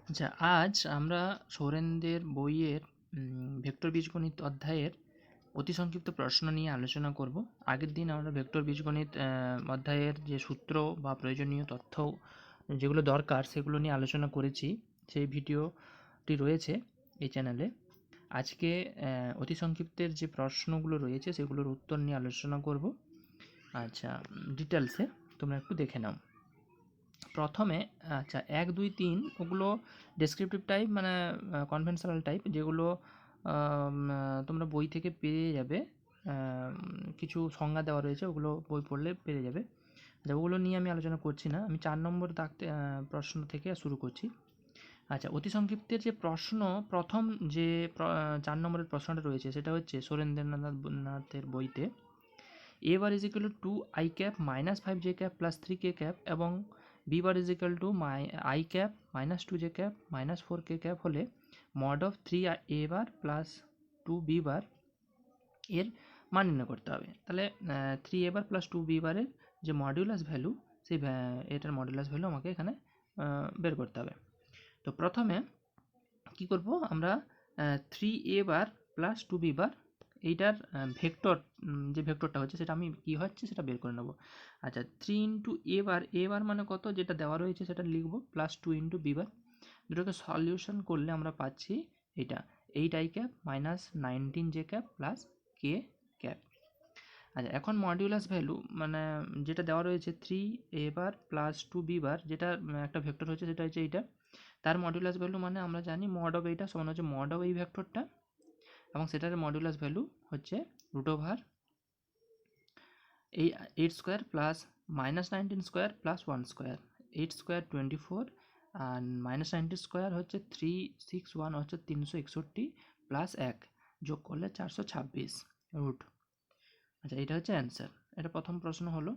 আচ্ছা, আজ আমরা সৌরেনদের বইয়ের ভেক্টর বীজগণিত অধ্যায়ের অতি সংক্ষিপ্ত প্রশ্ন নিয়ে আলোচনা করব। আগের দিন আমরা ভেক্টর বীজগণিত অধ্যায়ের যে সূত্র বা প্রয়োজনীয় তথ্য যেগুলো দরকার সেগুলো নিয়ে আলোচনা করেছি। সেই ভিডিওটি রয়েছে এই চ্যানেলে। আজকে অতি সংক্ষিপ্তের যে প্রশ্নগুলো রয়েছে সেগুলোর উত্তর নিয়ে আলোচনা করব। আচ্ছা, ডিটেলসে তোমরা একটু দেখে নাও। প্রথমে আচ্ছা 1, 2, 3 ওগুলো ডেসক্রিপটিভ টাইপ, মানে কনভেনশনাল টাইপ, যেগুলো তোমরা বই থেকে পেয়ে যাবে। কিছু সংজ্ঞা দেওয়া রয়েছে, ওগুলো বই পড়লে পেয়ে যাবে। আচ্ছা, ওগুলো নিয়ে আমি আলোচনা করছি না। আমি 4 নম্বর প্রশ্ন থেকে শুরু করছি। আচ্ছা, অতি সংক্ষিপ্তের যে প্রশ্ন, প্রথম যে 4 নম্বরের প্রশ্নটা রয়েছে সেটা হচ্ছে সুরেন্দ্রনাথের বইতে a bar is equal to 2 I cap minus 5 j cap plus 3 k cap এবং b bar is equal to I cap minus 2 j cap minus 4 k cap হলে mod of 3 a bar plus 2 b bar এর মান নির্ণয় করতে হবে। তাহলে 3 a bar plus 2 b bar এর যে মডুলাস ভ্যালু, সেই এটার মডুলাস ভ্যালু আমাকে এখানে বের করতে হবে। তো প্রথমে কি করব আমরা, 3 a বার প্লাস 2 b বার এইটার ভেক্টর, যে ভেক্টরটা হচ্ছে সেটা আমি কি হচ্ছে সেটা বের করে নেব। আচ্ছা, 3 ইন্টু এ বার মানে কত, যেটা দেওয়া রয়েছে সেটা লিখব, প্লাস 2 ইন্টু বি বার। দুটোকে সলিউশন করলে আমরা পাচ্ছি এটা 8 I cap minus 19 J cap plus K cap. আচ্ছা, এখন মডিউলাস ভ্যালু মানে যেটা দেওয়া রয়েছে 3 a বার প্লাস 2 b বার, যেটা একটা ভেক্টর হচ্ছে সেটা হচ্ছে এইটা। তার মডিউলাস ভ্যালু মানে আমরা জানি মড অফ এইটা সমান হচ্ছে মড অফ এই ভেক্টরটা, এবং সেটার মডিউলাস ভ্যালু হচ্ছে রুট ওভার এই 8 square plus minus 19 square plus 1 square. 8 square 24 আর মাইনাস 19 স্কোয়ার হচ্ছে 361 হচ্ছে 361 প্লাস 1 যোগ করলে 426 রুট। আচ্ছা, এটা হচ্ছে অ্যান্সার। এটা প্রথম প্রশ্ন হলো।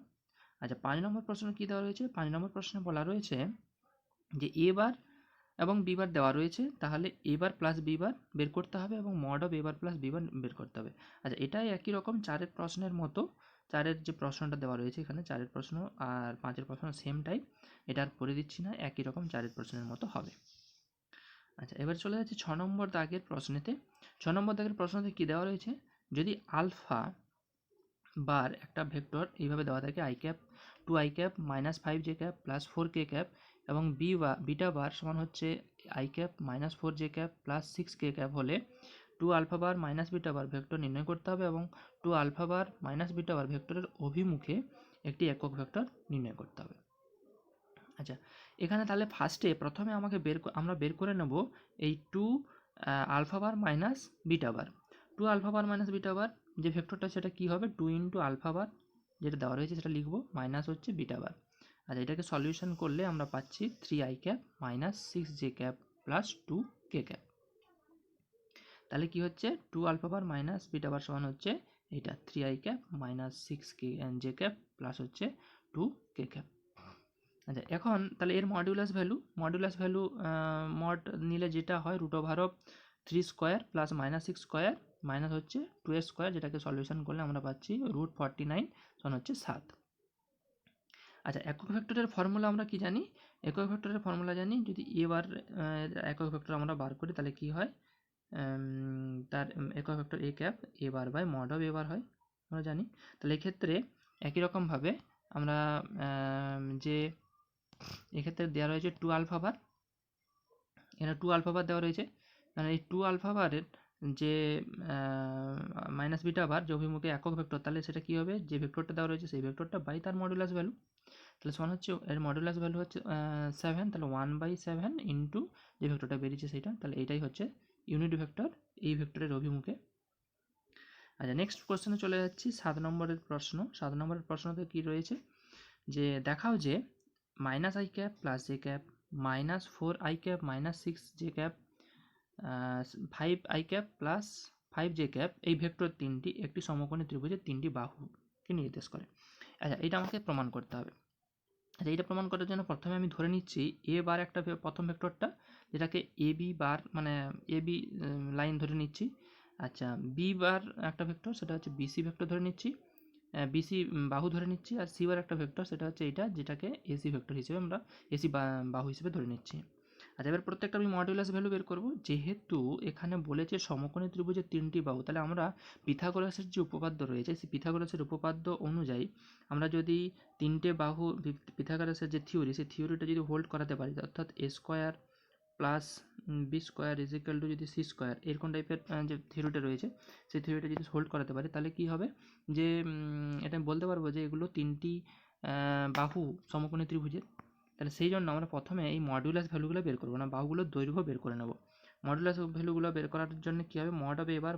আচ্ছা, 5 নম্বর প্রশ্ন কী দেওয়া রয়েছে? 5 নম্বর প্রশ্নে বলা রয়েছে যে এ বার এবং বি বার দেওয়া রয়েছে, তাহলে এ বার প্লাস বি বার বের করতে হবে এবং mod of a bar plus b bar বের করতে হবে। আচ্ছা, এটাই একই রকম 4-এর প্রশ্নের মতো। 4-এর যে প্রশ্নটা দেওয়া রয়েছে এখানে, 4-এর প্রশ্ন আর 5-এর প্রশ্ন সেম টাইপ। এটা আর করে দিচ্ছি না, একই রকম 4-এর প্রশ্নের মতো হবে। আচ্ছা, এবার চলে যাচ্ছে 6 নম্বর দাগের প্রশ্নেতে। 6 নম্বর দাগের প্রশ্নতে কী দেওয়া রয়েছে, যদি আলফা বার একটা ভেক্টর এইভাবে দেওয়া থাকে I cap 2 I cap minus 5 J cap plus 4 K cap, এবং বিটা বার সমান হচ্ছে I cap minus 4 J cap plus 6 K cap হলে 2 আলফা বার মাইনাস বিটা বার ভেক্টর নির্ণয় করতে হবে, এবং 2 আলফা বার মাইনাস বিটা বার ভেক্টরের অভিমুখে একটি একক ভেক্টর নির্ণয় করতে হবে। আচ্ছা, এখানে তাহলে প্রথমে আমরা বের করে নেব এই 2 আলফা বার মাইনাস বিটা বার। 2 আলফা বার মাইনাস বিটা বার যে ভেক্টরটা সেটা কি হবে, 2 ইন্টু আলফা বার যেটা দেওয়া রয়েছে সেটা লিখবো, মাইনাস হচ্ছে বিটা বার। আচ্ছা, এটাকে সলিউশন করলে আমরা পাচ্ছি 3 I cap minus 6 J cap plus 2 K cap. তাহলে কি হচ্ছে, 2 আলফা বার মাইনাস বিটা বার সমান হচ্ছে এটা 3 I cap minus 6 J cap plus হচ্ছে 2 কে ক্যাপ। আচ্ছা, এখন তাহলে এর মডুলাস ভ্যালু মড নিলে যেটা হয় root over of 3 square plus minus 6 square minus হচ্ছে 2 স্কোয়ার, যেটাকে সলিউশন করলে আমরা পাচ্ছি রুট 49 সমান হচ্ছে 7। আচ্ছা, একক ভেক্টরের ফর্মুলা আমরা কি জানি? একক ভেক্টরের ফর্মুলা জানি, যদি এবার একক ভেক্টর আমরা বার করি তাহলে কি হয়, তার একক vector a cap a bar by mod of a bar হয়, আমরা জানি। তাহলে এক্ষেত্রে একই রকমভাবে আমরা যে এক্ষেত্রে দেওয়া রয়েছে 2 আলফা বার, এখানে 2 আলফা বার দেওয়া রয়েছে, মানে এই 2 আলফা বারের যে মাইনাস বিটা বার যে অভিমুখে একক ভেক্টর, তাহলে সেটা কী হবে, যে ভেক্টরটা দেওয়া রয়েছে সেই ভেক্টরটা বাই তার মডুলাস ভ্যালু। তাহলে সমান হচ্ছে এর মডুলাস ভ্যালু হচ্ছে 7, তাহলে 1/7 ইন্টু যে ভেক্টরটা বেরিয়েছে সেইটা, তাহলে এইটাই হচ্ছে ইউনিট ভেক্টর এই ভেক্টরের অভিমুখে। আচ্ছা, নেক্সট কোশ্চেনে চলে যাচ্ছি। 7 নম্বরের প্রশ্ন। 7 নম্বরের প্রশ্নতে কী রয়েছে, যে দেখাও যে minus I cap plus j cap minus 4 I cap minus 6 J cap 5 I cap plus 5 J cap এই ভেক্টর তিনটি একটি সমকোণী ত্রিভুজের তিনটি বাহুকে নির্দেশ করে। আচ্ছা, এটা আমাকে প্রমাণ করতে হবে। আচ্ছা, এটা প্রমাণ করার জন্য প্রথমে আমি ধরে নিচ্ছি এ বার একটা প্রথম ভেক্টরটা, যেটাকে এ বি বার মানে এ বি লাইন ধরে নিচ্ছি। আচ্ছা, বি বার একটা ভেক্টর, সেটা হচ্ছে বিসি ভেক্টর ধরে নিচ্ছি, বিসি বাহু ধরে নিচ্ছি। আর সি বার একটা ভেক্টর, সেটা হচ্ছে এইটা, যেটাকে এসি ভেক্টর হিসেবে আমরা এসি বাহু হিসেবে ধরে নিচ্ছি। আচ্ছা, এবার প্রত্যেকটা আমি মডুলাস ভ্যালু বের করব। যেহেতু এখানে বলেছে সমকোণী ত্রিভুজের 3টি বাহু, তাহলে আমরা পিথাগোরাসের যে উপপাদ্য রয়েছে সেই পিথাগোরাসের উপপাদ্য অনুযায়ী আমরা যদি 3টে বাহু পিথাগোরাসের যে থিওরি, সেই থিওরিটা যদি হোল্ড করাতে পারি, অর্থাৎ a square plus b square is equal to যদি সি স্কোয়ার, এরকম টাইপের যে থিওরিটা রয়েছে সেই থিওরিটা যদি হোল্ড করাতে পারি, তাহলে কি হবে যে এটা আমি বলতে পারবো যে এগুলো 3টি বাহু সমকোণী ত্রিভুজের। তাহলে সেই জন্য আমরা প্রথমে এই মডুলাস ভ্যালুগুলো বের করবো না, বাহুগুলোর দৈর্ঘ্য বের করে নেব। মডুলাস ভ্যালুগুলো বের করার জন্য কী হবে, মড অফ এবার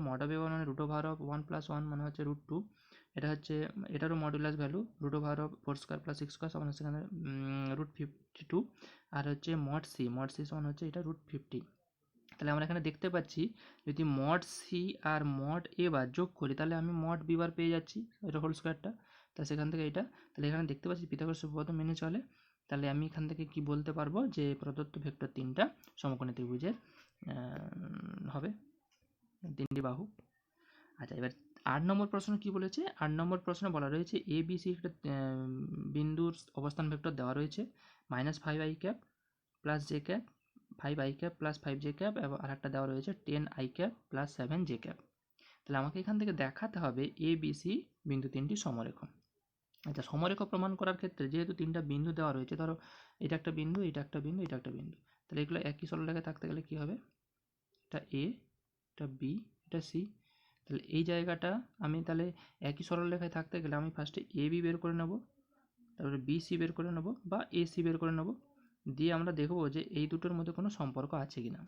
মানে রুট ওভার অফ 1+1 মানে হচ্ছে √2, এটা হচ্ছে এটারও modulus value root over of 4² + 6² সমান সেখানে √52, আর হচ্ছে মড সি সমান হচ্ছে এটা √50। তাহলে আমরা এখানে দেখতে পাচ্ছি যদি মড সি আর মড এ বার যোগ করি তাহলে আমি মড বি বার পেয়ে যাচ্ছি, এটা হোল স্কোয়ারটা। তাহলে সেখান থেকে এটা, তাহলে এখানে দেখতে পাচ্ছি পিথাগোরাসের উপপাদ্য মেনে চলে। তাহলে আমি এখান থেকে কি বলতে পারবো যে প্রদত্ত ভেক্টর 3টা সমকোণী ত্রিভুজের হবে 3টি বাহু। আচ্ছা, এবার 8 নম্বর প্রশ্ন কি বলেছে, 8 নম্বর প্রশ্ন বলা রয়েছে এ বি সি একটা বিন্দুর অবস্থান ভেক্টর দেওয়া রয়েছে -5i cap plus j cap, 5i cap plus 5j cap, এবং আর একটা দেওয়া রয়েছে 10i cap plus 7j cap. তাহলে আমাকে এখান থেকে দেখাতে হবে এ বি সি বিন্দু 3টি সমরেখ। আচ্ছা, সমরেখ প্রমাণ করার ক্ষেত্রে যেহেতু 3টা বিন্দু দেওয়া রয়েছে, ধরো এটা একটা বিন্দু, এটা একটা বিন্দু, এটা একটা বিন্দু, তাহলে এগুলো একই সরলরেখায় থাকতে গেলে কি হবে, এটা এ, এটা বি, এটা সি। তাহলে এই জায়গাটা আমি তাহলে একই সরলরেখায় থাকতে গেলে আমি ফার্স্টে এ বি বের করে নেব, তারপরে বি সি বের করে নেব বা এ সি বের করে নেব, দিয়ে আমরা দেখব যে এই দুটোর মধ্যে কোনো সম্পর্ক আছে কিনা।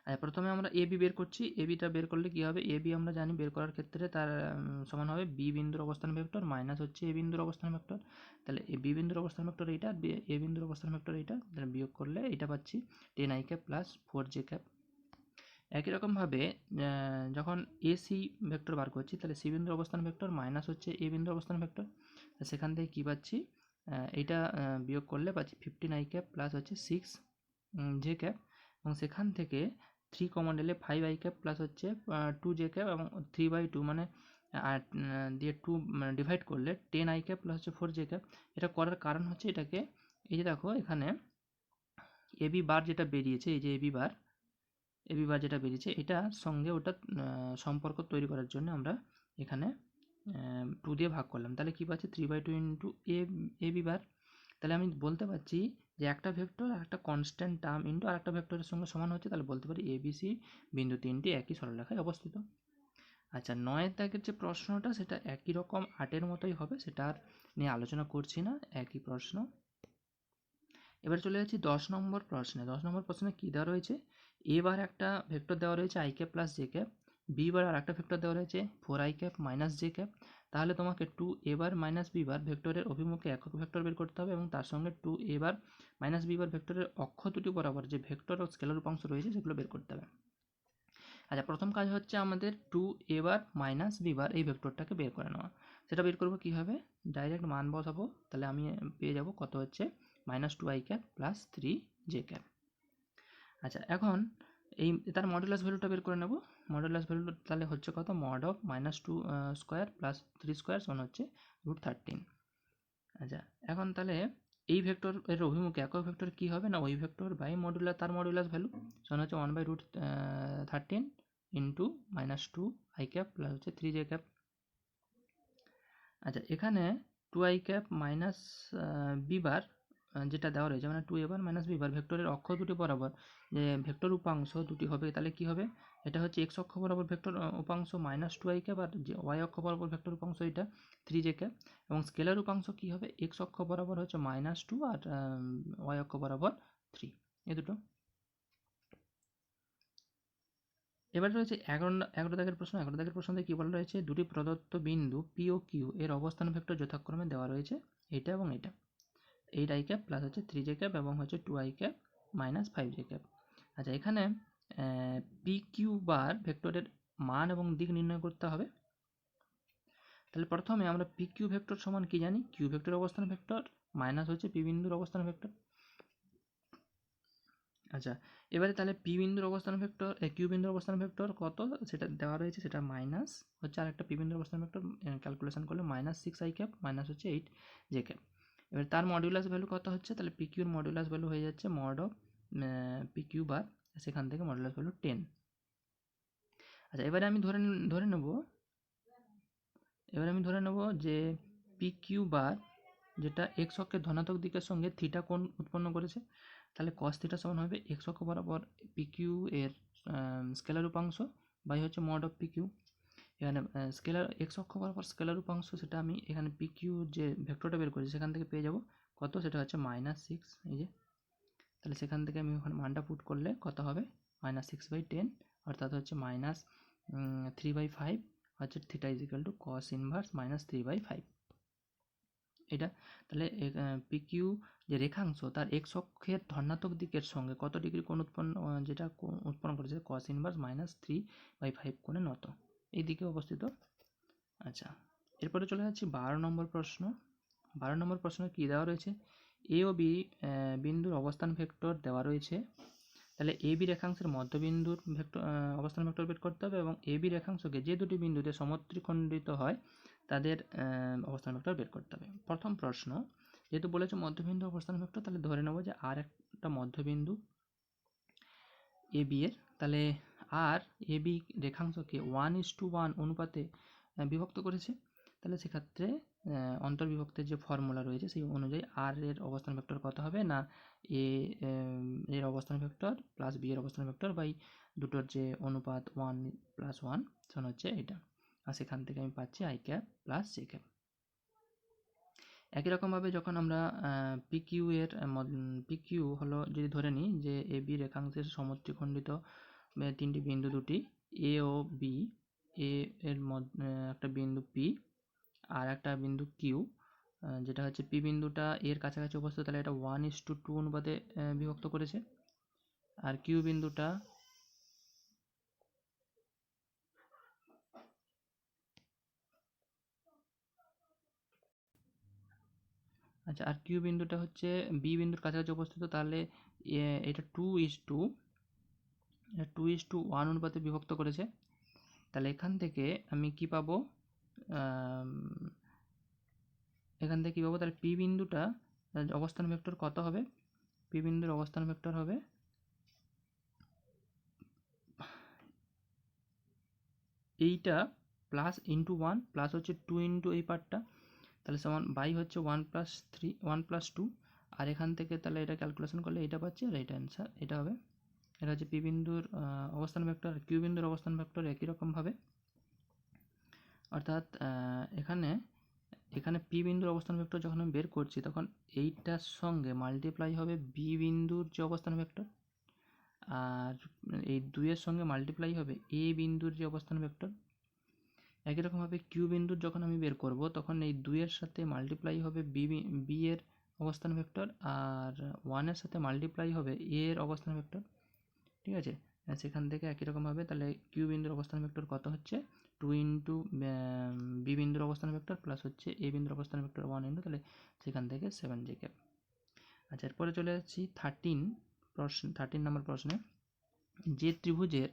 আচ্ছা, প্রথমে আমরা এ বি বের করছি। এ বিটা বের করলে কি হবে, এ বি আমরা জানি বের করার ক্ষেত্রে তার সমান হবে বি বিন্দুর অবস্থান ভেক্টর মাইনাস হচ্ছে এ বিন্দুর অবস্থান ভেক্টর। তাহলে এ বি বিন্দুর অবস্থান ভেক্টর এইটা, এ বিন্দুর অবস্থান ভেক্টর এইটা, তাহলে বিয়োগ করলে এটা পাচ্ছি 10i cap plus 4j cap. একই রকমভাবে যখন এ সি ভেক্টর বার করছি, তাহলে সি বিন্দুর অবস্থান ভেক্টর মাইনাস হচ্ছে এ বিন্দুর অবস্থান ভেক্টর, সেখান থেকে কী পাচ্ছি, এইটা বিয়োগ করলে পাচ্ছি 15i ক্যাপ প্লাস হচ্ছে 6j ক্যাপ, এবং সেখান থেকে 3 কমন নিলে 5i ক্যাপ প্লাস হচ্ছে 2j ক্যাপ, এবং 3/2 মানে দিয়ে 2 ডিভাইড করলে 10i ক্যাপ প্লাস হচ্ছে 4j ক্যাপ। এটা করার কারণ হচ্ছে এটাকে, এই যে দেখো এখানে এবি বার যেটা বেরিয়েছে, এই যে এবি বার যেটা বেরিয়েছে এটার সঙ্গে ওটা সম্পর্ক তৈরি করার জন্য আমরা এখানে 2 দিয়ে ভাগ করলাম। তাহলে কী পাচ্ছি 3/2 ইন্টু এ বি বার। তাহলে আমি বলতে পারছি যে একটা ভেক্টর আর একটা কনস্ট্যান্ট টার্ম ইন্টু আর একটা ভেক্টরের সঙ্গে সমান হচ্ছে, তাহলে বলতে পারি এ বি সি বিন্দু 3টি একই সরলরেখায় অবস্থিত। আচ্ছা, 9 দাগের যে প্রশ্নটা সেটা একই রকম 8-এর মতোই হবে, সেটা আর নিয়ে আলোচনা করছি না, একই প্রশ্ন। এবার চলে যাচ্ছি 10 নম্বর প্রশ্নে। 10 নম্বর প্রশ্নে কী দেওয়া রয়েছে, এবার একটা ভেক্টর দেওয়া রয়েছে i cap plus j cap, b bar আর একটা ভেক্টর দেওয়া রয়েছে 4i cap minus j cap. তাহলে তোমাকে 2a বার মাইনাস বি বার ভেক্টরের অভিমুখে একক ভেক্টর বের করতে হবে, এবং তার সঙ্গে 2a বার মাইনাস বি বার ভেক্টরের অক্ষ দুটি বরাবর যে ভেক্টর ও স্কেলার উপাংশ রয়েছে সেগুলো বের করতে হবে। আচ্ছা, প্রথম কাজ হচ্ছে আমাদের 2a বার মাইনাস বি বার এই ভেক্টরটাকে বের করে নেওয়া। সেটা বের করবো কীভাবে, ডাইরেক্ট মান বসাবো, তাহলে আমি পেয়ে যাব কত হচ্ছে -2i cap plus 3j cap. আচ্ছা, এখন এই তার মডুলাস ভ্যালুটা বের করে নেব। মডুলাস ভ্যালু তাহলে হচ্ছে কত, mod of -2 square plus 3 square সমান হচ্ছে √13। আচ্ছা, এখন তাহলে এই ভেক্টর এর অভিমুখে একক ভেক্টর কী হবে না, ওই ভেক্টর বাই মডুলাস তার মডুলাস ভ্যালু সমান হচ্ছে 1/√13 ইন্টু -2i ক্যাপ প্লাস হচ্ছে 3j ক্যাপ। আচ্ছা, এখানে 2i ক্যাপ মাইনাস বি বার যেটা দেওয়া রয়েছে মানে 2a বার মাইনাস বি বার ভেক্টরের অক্ষ দুটি বরাবর যে ভেক্টর উপাংশ দুটি হবে, তাহলে কি হবে, এটা হচ্ছে এক্স অক্ষ বরাবর ভেক্টর উপাংশ -2i ক্যাপ, আর যে ওয়াই অক্ষ বরাবর ভেক্টর উপাংশ এটা 3j ক্যাপ, এবং স্কেলার উপাংশ কি হবে, এক্স অক্ষ বরাবর হচ্ছে -2 আর ওয়াই অক্ষ বরাবর 3, এই দুটো। এবার রয়েছে 11 দাগের প্রশ্ন। 11 দাগের প্রশ্নতে কী বলা রয়েছে, দুটি প্রদত্ত বিন্দু পি ও কিউ এর অবস্থান ভেক্টর যথাক্রমে দেওয়া রয়েছে এটা এবং এটা, 8i ক্যাপ প্লাস হচ্ছে 3j ক্যাপ এবং হচ্ছে 2i cap minus 5j cap. আচ্ছা, এখানে পি কিউ বার ভেক্টরের মান এবং দিক নির্ণয় করতে হবে। তাহলে প্রথমে আমরা পি কিউ ভেক্টর সমান কি জানি, কিউ ভেক্টরের অবস্থান ভেক্টর মাইনাস হচ্ছে পি বিন্দুর অবস্থান ভেক্টর। আচ্ছা, এবারে তাহলে পি বিন্দুর অবস্থান ভেক্টর কিউ বিন্দুর অবস্থান ভেক্টর কত সেটা দেওয়া রয়েছে, সেটা মাইনাস হচ্ছে আরেকটা পি বিন্দুর অবস্থান ভেক্টর ক্যালকুলেশন করলে -6i ক্যাপ মাইনাস হচ্ছে 8j ক্যাপ। এবার তার মডুলাস ভ্যালু কত হচ্ছে, তাহলে পি কিউর মডুলাস ভ্যালু হয়ে যাচ্ছে mod of p q bar, সেখান থেকে মডুলাস ভ্যালু 10। আচ্ছা, এবারে আমি ধরে নেব যে পি কিউ বার যেটা এক্স অক্ষের ধনাত্মক দিকের সঙ্গে থিটা কোণ উৎপন্ন করেছে, তাহলে কস থিটা সমান হবে এক্স অক্ষ বরাবর পি কিউ এর স্কেলার উপাংশ বাই হচ্ছে মড অফ পি কিউ। এখানে স্কেলার এক্স অক্ষ বরাবর স্কেলার উপাংশ, সেটা আমি এখানে পি কিউ যে ভেক্টরটা বের করেছি সেখান থেকে পেয়ে যাব কত, সেটা হচ্ছে -6। এই যে, তাহলে সেখান থেকে আমি ওখানে মানটা পুট করলে কত হবে, -6/10, অর্থাৎ হচ্ছে -3/5 হচ্ছে theta is equal to cos inverse -3/5। এটা তাহলে পি কিউ যে রেখাংশ তার এক্স অক্ষের ধনাত্মক দিকের সঙ্গে কত ডিগ্রি কোণ উৎপন্ন করেছে, কস ইনভার্স -3/5 কোণে নত এই দিকে অবস্থিত। আচ্ছা, এরপরে চলে যাচ্ছি 12 নম্বর প্রশ্ন। 12 নম্বর প্রশ্নে কী দেওয়া রয়েছে, এ ও বি বিন্দুর অবস্থান ভেক্টর দেওয়া রয়েছে। তাহলে এ বি রেখাংশের মধ্যবিন্দুর ভেক্টর অবস্থান ভেক্টর বের করতে হবে, এবং এ বি রেখাংশকে যে দুটি বিন্দুতে সমত্রিখণ্ডিত হয় তাদের অবস্থান ভেক্টর বের করতে হবে। প্রথম প্রশ্ন, যেহেতু বলেছে মধ্যবিন্দু অবস্থান ভেক্টর, তাহলে ধরে নেব যে আর একটা মধ্যবিন্দু এ বি এর, তাহলে আর এ বি রেখাংশকে 1:1 অনুপাতে বিভক্ত করেছে। তাহলে সেক্ষেত্রে অন্তর্বিভক্তের যে ফর্মুলা রয়েছে সেই অনুযায়ী আর এর অবস্থান ভেক্টর কত হবে না, এ এর অবস্থান ভেক্টর প্লাস বি এর অবস্থান ভেক্টর বাই দুটোর যে অনুপাত 1+1 সমান হচ্ছে এটা, আর সেখান থেকে আমি পাচ্ছি I cap plus j cap. একই রকমভাবে যখন আমরা পি কিউ হলো, যদি ধরে নিই যে এ বি রেখাংশের সমত্রিখণ্ডিত তিনটি বিন্দু দুটি এ ও বি, এ এর একটা বিন্দু পি আর একটা বিন্দু কিউ, যেটা হচ্ছে পি বিন্দুটা এর কাছাকাছি অবস্থিত, তাহলে এটা 1:2 অনুপাতে বিভক্ত করেছে, আর কিউ বিন্দুটা আর কিউ বিন্দুটা হচ্ছে বি বিন্দুর কাছাকাছি অবস্থিত, তাহলে এটা 2:1 অনুপাতে বিভক্ত করেছে। তাহলে এখান থেকে আমি কি পাবো, তাহলে পি বিন্দুটা অবস্থান ভেক্টর কত হবে, পি বিন্দুর অবস্থান ভেক্টর হবে এইটা প্লাস ইন্টু 1 প্লাস হচ্ছে 2 ইন্টু এই পার্টটা, তাহলে সমান বাই হচ্ছে 1+2, আর এখান থেকে তাহলে এটা ক্যালকুলেশন করলে এটা পাচ্ছি, আর এটা অ্যান্সার এটা হবে। এটা হচ্ছে পি বিন্দুর অবস্থান ভেক্টর, আর কিউ বিন্দুর অবস্থান ভেক্টর একই রকমভাবে, অর্থাৎ এখানে পি বিন্দুর অবস্থান ভেক্টর যখন আমি বের করছি তখন এইটার সঙ্গে মাল্টিপ্লাই হবে বি বিন্দুর যে অবস্থান ভেক্টর, আর এই 2-এর সঙ্গে মাল্টিপ্লাই হবে এ বিন্দুর যে অবস্থান ভেক্টর। একই রকমভাবে কিউ বিন্দুর যখন আমি বের করব তখন এই 2-এর সাথে মাল্টিপ্লাই হবে বি এর অবস্থান ভেক্টর, আর 1-এর সাথে মাল্টিপ্লাই হবে এ এর অবস্থান ভেক্টর। ঠিক আছে, সেখান থেকে একই রকমভাবে তাহলে কিউ বিন্দুর অবস্থান ভেক্টর কত হচ্ছে, 2 ইন্টু বি বিন্দুর অবস্থান ভেক্টর প্লাস হচ্ছে এ বিন্দুর অবস্থান ভেক্টর 1 ইন্টু, তাহলে সেখান থেকে 7 জে ক্যাপ। আচ্ছা, এরপরে চলে যাচ্ছি 13 নম্বর প্রশ্নে, যে ত্রিভুজের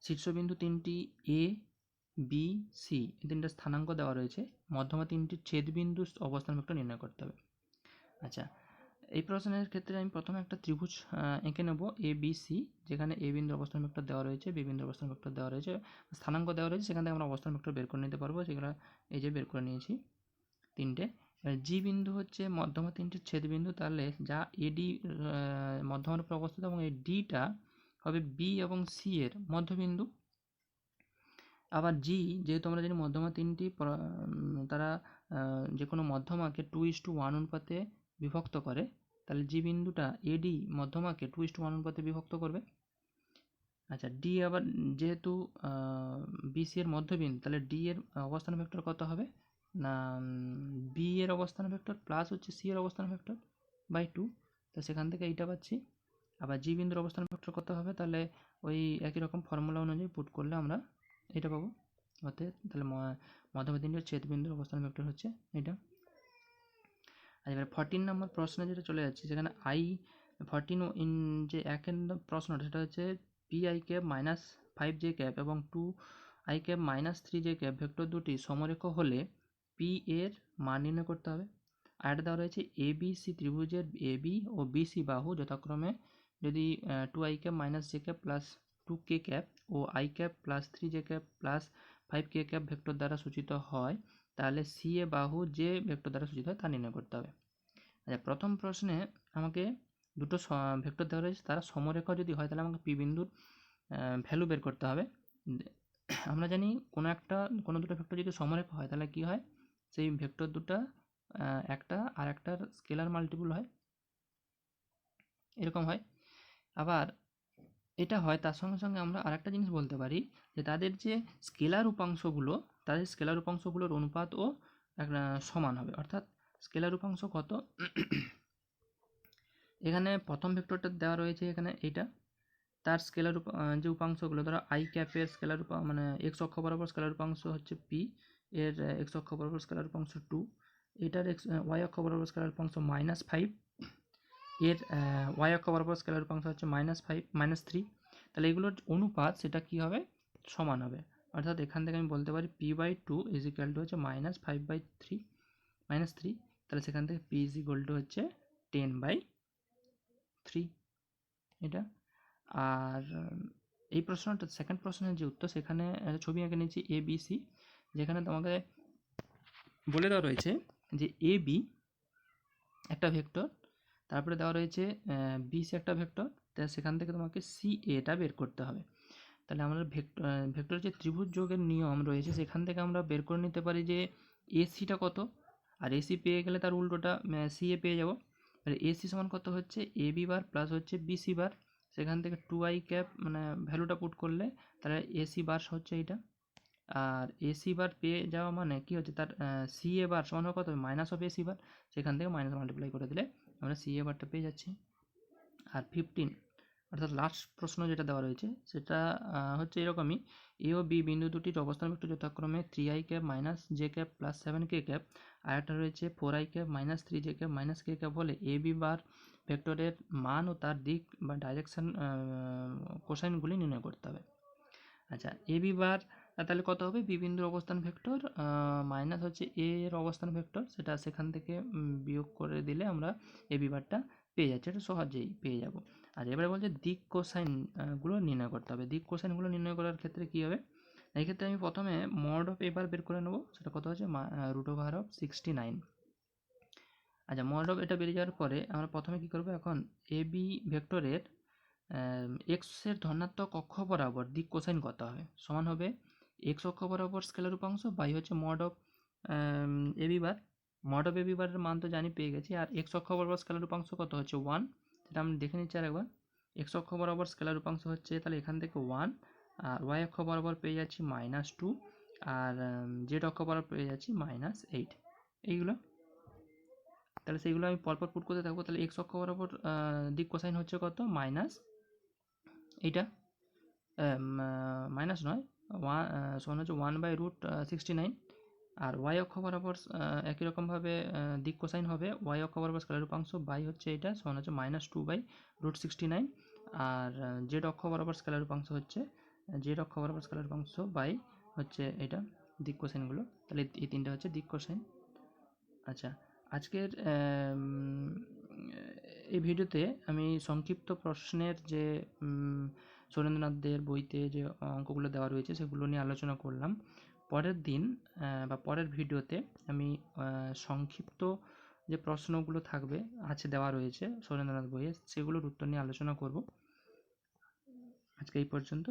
শীর্ষবিন্দু তিনটি এ বি সি এই তিনটা স্থানাঙ্ক দেওয়া রয়েছে, মধ্যমা তিনটি ছেদবিন্দুর অবস্থান ভেক্টর নির্ণয় করতে হবে। আচ্ছা, এই প্রশ্নের ক্ষেত্রে আমি প্রথমে একটা ত্রিভুজ এঁকে নেব এ বি সি, যেখানে এ বিন্দুর অবস্থান ভেক্টর দেওয়া রয়েছে, বি বিন্দুর অবস্থান ভেক্টর দেওয়া রয়েছে, স্থানাঙ্ক দেওয়া রয়েছে, সেখান থেকে আমরা অবস্থান ভেক্টর বের করে নিতে পারবো, সেগুলো এই যে বের করে নিয়েছি তিনটে। জি বিন্দু হচ্ছে মধ্যমা তিনটির ছেদবিন্দু, তাহলে যা এডি মধ্যমার উপর অবস্থিত, এবং এই ডিটা হবে বি এবং সি এর মধ্যবিন্দু। আবার জি, যেহেতু আমরা জানি মধ্যমা তিনটি তারা যে কোনো মধ্যমাকে 2:1 অনুপাতে বিভক্ত করে, তাহলে জি বিন্দুটা এডি মধ্যমাকে 2:1 অনুপাতে বিভক্ত করবে। আচ্ছা, ডি আবার যেহেতু বিসি এর মধ্যবিন্দু, তাহলে ডি এর অবস্থান ভেক্টর কত হবে না, বি এর অবস্থান ভেক্টর প্লাস হচ্ছে সি এর অবস্থান ভেক্টর বাই 2, তো সেখান থেকে এইটা পাচ্ছি। আবার জি বিন্দুর অবস্থান ভেক্টর কত হবে, তাহলে ওই একই রকম ফর্মুলা অনুযায়ী পুট করলে আমরা এটা পাবো, অতএব তাহলে মধ্যমা তিনটির ছেদবিন্দুর অবস্থান ভেক্টর হচ্ছে এটা। আর এবার 14 নম্বর প্রশ্নে যেটা চলে যাচ্ছে, সেখানে 14 যে একের প্রশ্নটা সেটা হচ্ছে P I cap -5 J cap এবং 2 I cap -3 J cap vector দুটি সমরেখ হলে পি এর মান নির্ণয় করতে হবে। আর একটা দেওয়া রয়েছে ABC ত্রিভুজের AB ও BC বাহু যথাক্রমে যদি 2i cap minus j cap plus 2k cap ও i cap plus 3j cap plus 5k cap vector দ্বারা সূচিত হয়, তাহলে CA বাহু যে ভেক্টর দ্বারা সূচিত হয় তা নির্ণয় করতে হবে। আচ্ছা, প্রথম প্রশ্নে আমাকে দুটো ভেক্টর দেওয়া রয়েছে, তারা সমরেখা যদি হয় তাহলে আমাকে P বিন্দুর ভ্যালু বের করতে হবে। আমরা জানি কোনো দুটো ভেক্টর যদি সমরেখা হয় তাহলে কি হয়, সেই ভেক্টর দুটো একটা আর একটার স্কেলার মাল্টিপল হয়, এরকম হয়। আবার এটা হয়, তার সঙ্গে সঙ্গে আমরা আরেকটা জিনিস বলতে পারি যে তাদের যে স্কেলার উপাংশগুলোর অনুপাতও সমান হবে। অর্থাৎ স্কেলার উপাংশ কত, এখানে প্রথম ভেক্টরটা দেওয়া রয়েছে এখানে এইটা, তার স্কেলার যে উপাংশগুলো, ধরো আই ক্যাপের স্কেলার মানে এক্স অক্ষ বরাবর স্কেলার উপাংশ হচ্ছে পি, এর এক্স অক্ষ বরাবর স্কেলার উপাংশ 2, এটার ওয়াই অক্ষ বরাবর স্কেলার উপাংশ -5, এর ওয়াই অক্ষ বরাবর স্কেলার উপাংশ হচ্ছে -3। তাহলে এগুলোর অনুপাত সেটা কি হবে, সমান হবে। অর্থাৎ এখান থেকে আমি বলতে পারি p/2 ইজ ইকুয়াল টু হচ্ছে -5/3, তাহলে সেখান থেকে p ইজ ইকুয়াল টু হচ্ছে 10/3 এটা। আর এই প্রশ্নটা সেকেন্ড প্রশ্নের যে উত্তর, সেখানে ছবি এঁকে নিয়েছি ABC, যেখানে তোমাকে বলে দেওয়া রয়েছে যে AB একটা ভেক্টর, তারপরে দেওয়া রয়েছে BC একটা ভেক্টর, তাই সেখান থেকে তোমাকে CAটা বের করতে হবে। তাহলে আমরা ভেক্টর যে ত্রিভুজ যোগের নিয়ম রয়েছে সেখান থেকে আমরা বের করে নিতে পারি যে ACটা কত, আর AC পেয়ে গেলে তার উল্টোটা CA পেয়ে যাব। আর AC সমান কত হচ্ছে AB বার প্লাস হচ্ছে BC বার, সেখান থেকে 2i ক্যাপ মানে ভ্যালুটা পুট করলে তাহলে AC বার হচ্ছে এইটা। আর AC বার পেয়ে যাওয়া মানে কি হচ্ছে, তার CA বার সমান কত, মাইনাস অফ AC বার, সেখান থেকে মাইনাস মাল্টিপ্লাই করে দিলে আমরা CA বারটা পেয়ে যাচ্ছি। আর 15 অর্থাৎ লাস্ট প্রশ্ন যেটা দেওয়া রয়েছে সেটা হচ্ছে এরকমই, এ ও বি বিন্দু দুটির অবস্থান ভেক্টর যথাক্রমে 3i cap minus j cap plus 7k cap, আর একটা রয়েছে 4i cap minus 3j cap minus k cap হলে এ বি বার ভেক্টরের মান ও তার দিক বা ডাইরেকশন কোসাইনগুলি নির্ণয় করতে হবে। আচ্ছা, এ বি বার তাহলে কত হবে, বি বিন্দুর অবস্থান ভেক্টর মাইনাস হচ্ছে এ এর অবস্থান ভেক্টর, সেটা সেখান থেকে বিয়োগ করে দিলে আমরা এ বি বারটা পেয়ে যাচ্ছি, এটা সহজেই পেয়ে যাব। আর এবারে বলছে দিক কোসাইন গুলো নির্ণয় করতে হবে। দিক কোসাইনগুলো নির্ণয় করার ক্ষেত্রে কী হবে, এই ক্ষেত্রে আমি প্রথমে মড অফ এবার বের করে নেবো, সেটা কত হচ্ছে √69। আচ্ছা, মড অফ এটা বেরিয়ে যাওয়ার পরে আমরা প্রথমে কী করবো, এখন এ বি ভেক্টরের এক্সের ধনাত্মক অক্ষ বরাবর দিক কোসাইন কত হবে, সমান হবে এক্স অক্ষ বরাবর স্কেলার উপাংশ বাই হচ্ছে mod of a b bar. Mod of a b বারের মান তো জানি, পেয়ে গেছি। আর এক্স অক্ষ বরাবর স্কেলার উপাংশ কত হচ্ছে 1, সেটা আমি দেখে নিচ্ছি আরেকবার। এক্স অক্ষ বরাবর স্কেলার উপাংশ হচ্ছে তাহলে এখান থেকে 1, আর ওয়াই অক্ষ বরাবর পেয়ে যাচ্ছি -2, আর জেড অক্ষ বরাবর পেয়ে যাচ্ছি -8, এইগুলো। তাহলে সেইগুলো আমি পরপর পুট করতে থাকবো। তাহলে এক্স অক্ষ বরাবর দিক কোসাইন হচ্ছে কত, মাইনাস এইটা, মাইনাস নয়, সমান হচ্ছে 1/√69। আর ওয়াই অক্ষ বরাবর একই রকমভাবে দিক কোসাইন হবে, ওয়াই অক্ষ বরাবর স্কেলার উপাংশ বাই হচ্ছে এটা, সমান হচ্ছে -2/√69। আর জেড অক্ষ বরাবর স্কেলার উপাংশ হচ্ছে জেড অক্ষ বরাবর স্কেলার উপাংশ বাই হচ্ছে এটা দিক কোসাইনগুলো। তাহলে এই তিনটা হচ্ছে দিক কোসাইন। আচ্ছা, আজকের এই ভিডিওতে আমি সংক্ষিপ্ত প্রশ্নের যে সুরেন্দ্রনাথ দের বইতে যে অঙ্কগুলো দেওয়া রয়েছে সেগুলো নিয়ে আলোচনা করলাম। পরের দিন বা পরের ভিডিওতে আমি সংক্ষিপ্ত যে প্রশ্নগুলো থাকবে আছে দেওয়া রয়েছে সুরেন্দ্রনাথ বইয়ে, সেগুলোর উত্তর নিয়ে আলোচনা করব। আজকে এই পর্যন্ত।